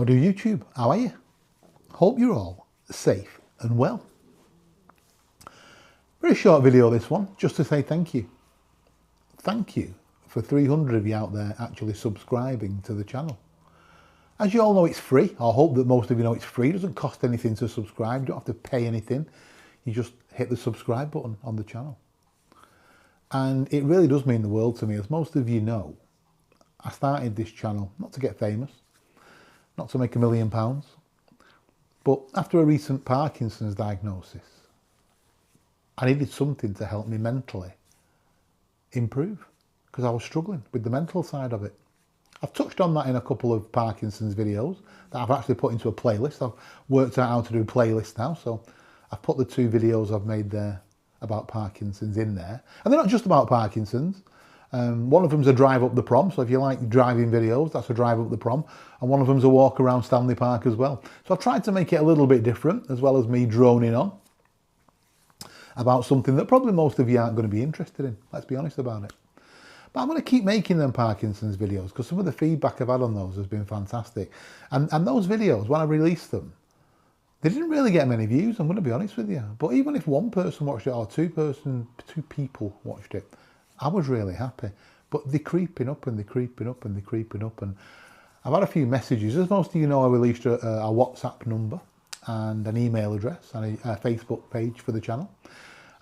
How do YouTube? How are you? Hope you're all safe and well. Very short video this one, just to say thank you. Thank you for 300 of you out there actually subscribing to the channel. As you all know, it's free. I hope that most of you know it's free. It doesn't cost anything to subscribe. You don't have to pay anything. You just hit the subscribe button on the channel. And it really does mean the world to me. As most of you know, I started this channel not to get famous, not to make £1 million, but after a recent Parkinson's diagnosis, I needed something to help me mentally improve because I was struggling with the mental side of it. I've touched on that in a couple of Parkinson's videos that I've actually put into a playlist. I've worked out how to do playlists now, so I've put the 2 videos I've made there about Parkinson's in there. And they're not just about Parkinson's. One of them's a drive up the prom, so if you like driving videos, that's a drive up the prom. And one of them's a walk around Stanley Park as well. So I've tried to make it a little bit different, as well as me droning on about something that probably most of you aren't going to be interested in. Let's be honest about it. But I'm going to keep making them Parkinson's videos because some of the feedback I've had on those has been fantastic. And those videos, when I released them, they didn't really get many views, I'm going to be honest with you. But even if one person watched it or two people watched it, I was really happy. But they're creeping up and they're creeping up and they're creeping up. And I've had a few messages. As most of you know, I released a WhatsApp number and an email address and a Facebook page for the channel.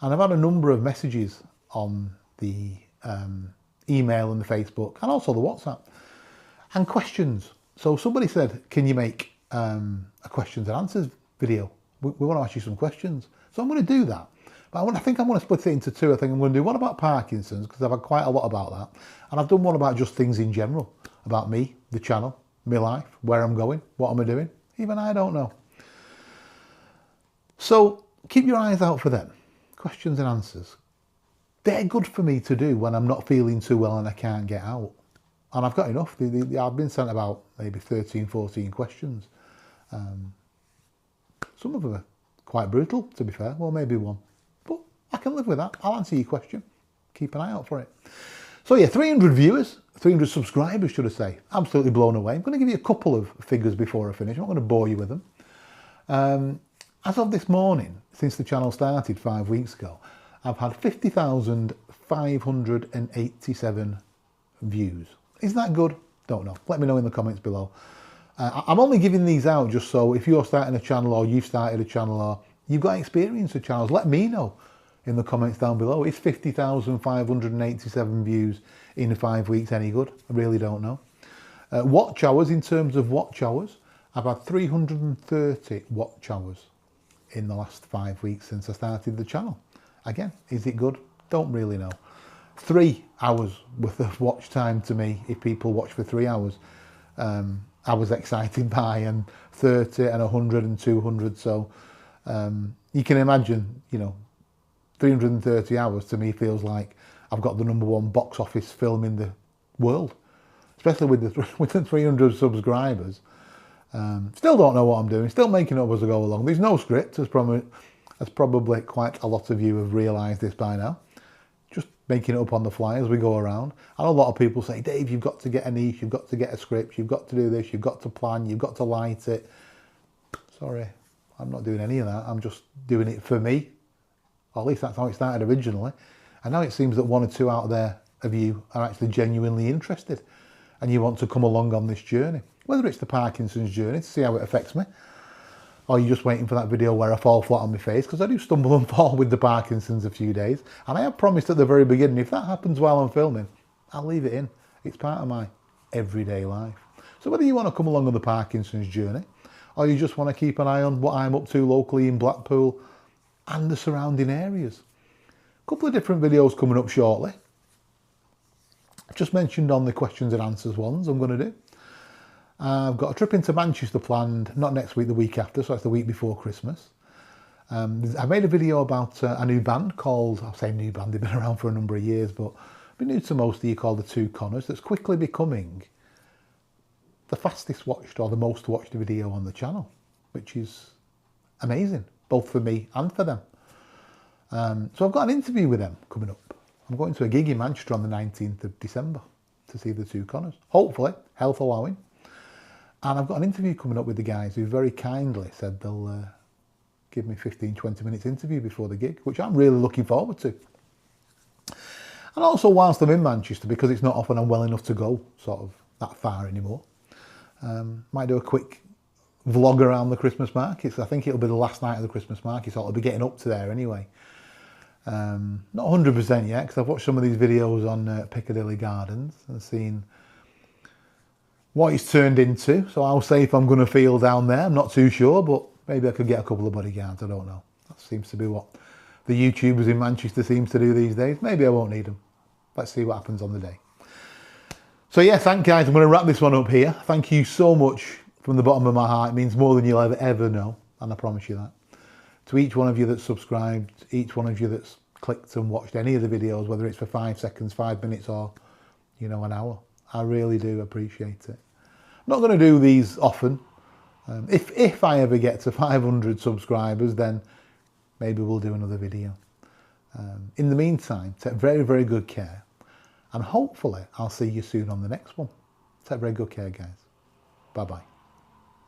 And I've had a number of messages on the email and the Facebook and also the WhatsApp and questions. So somebody said, can you make a questions and answers video? We want to ask you some questions. So I'm going to do that. But I think I'm going to split it into 2. I think I'm going to do one about Parkinson's because I've had quite a lot about that. And I've done one about just things in general, about me, the channel, my life, where I'm going, what am I doing? Even I don't know. So keep your eyes out for them. Questions and answers. They're good for me to do when I'm not feeling too well and I can't get out. And I've got enough. I've been sent about maybe 13, 14 questions. Some of them are quite brutal, to be fair. Well, maybe one. But I can live with that. I'll answer your question. Keep an eye out for it. So yeah, 300 viewers, 300 subscribers, should I say. Absolutely blown away. I'm going to give you a couple of figures before I finish. I'm not going to bore you with them. As of this morning, since the channel started 5 weeks ago, I've had 50,587 views. Is that good? Don't know. Let me know in the comments below. I'm only giving these out just so if you're starting a channel or you've started a channel or you've got experience with channels, let me know in the comments down below. Is 50,587 views in 5 weeks any good? I really don't know. Watch hours, in terms of watch hours, I've had 330 watch hours in the last 5 weeks since I started the channel. Again, is it good? Don't really know. 3 hours worth of watch time to me, if people watch for 3 hours, I was excited by, and 30 and 100 and 200. So you can imagine, you know, 330 hours to me feels like I've got the #1 box office film in the world, especially with the 300 subscribers. Still don't know what I'm doing, still making it up as I go along. There's no script, as probably quite a lot of you have realised this by now. Just making it up on the fly as we go around. I know a lot of people say, Dave, you've got to get a niche, you've got to get a script, you've got to do this, you've got to plan, you've got to light it. Sorry, I'm not doing any of that. I'm just doing it for me. Or at least that's how it started originally. And now it seems that 1 or 2 out there of you are actually genuinely interested and you want to come along on this journey. Whether it's the Parkinson's journey to see how it affects me, or you're just waiting for that video where I fall flat on my face, because I do stumble and fall with the Parkinson's a few days. And I have promised at the very beginning, if that happens while I'm filming, I'll leave it in. It's part of my everyday life. So whether you want to come along on the Parkinson's journey, or you just want to keep an eye on what I'm up to locally in Blackpool and the surrounding areas. A couple of different videos coming up shortly. I've just mentioned on the questions and answers ones I'm going to do. I've got a trip into Manchester planned, not next week, the week after, so it's the week before Christmas. I made a video about a new band called, I'll say new band, they've been around for a number of years, but been new to most of you, called the Two Connors, that's quickly becoming the fastest watched or the most watched video on the channel, which is amazing, both for me and for them. So I've got an interview with them coming up. I'm going to a gig in Manchester on the 19th of December to see the Two Connors, hopefully, health allowing. And I've got an interview coming up with the guys who very kindly said they'll give me 15-20 minutes interview before the gig, which I'm really looking forward to. And also whilst I'm in Manchester, because it's not often I'm well enough to go sort of that far anymore, might do a quick vlog around the Christmas markets. I think it'll be the last night of the Christmas market, so I'll be getting up to there anyway. Not 100% yet, because I've watched some of these videos on Piccadilly Gardens and seen what it's turned into. So how safe I'm going to feel down there, I'm not too sure, but maybe I could get a couple of bodyguards, I don't know. That seems to be what the YouTubers in Manchester seems to do these days. Maybe I won't need them. Let's see what happens on the day. So yeah, thank guys, I'm going to wrap this one up here. Thank you so much from the bottom of my heart. It means more than you'll ever know, and I promise you that. To each one of you that's subscribed, each one of you that's clicked and watched any of the videos, whether it's for 5 seconds, 5 minutes, or, you know, an hour. I really do appreciate it. I'm not going to do these often. If I ever get to 500 subscribers, then maybe we'll do another video. In the meantime, take very, very good care. And hopefully I'll see you soon on the next one. Take very good care, guys. Bye-bye.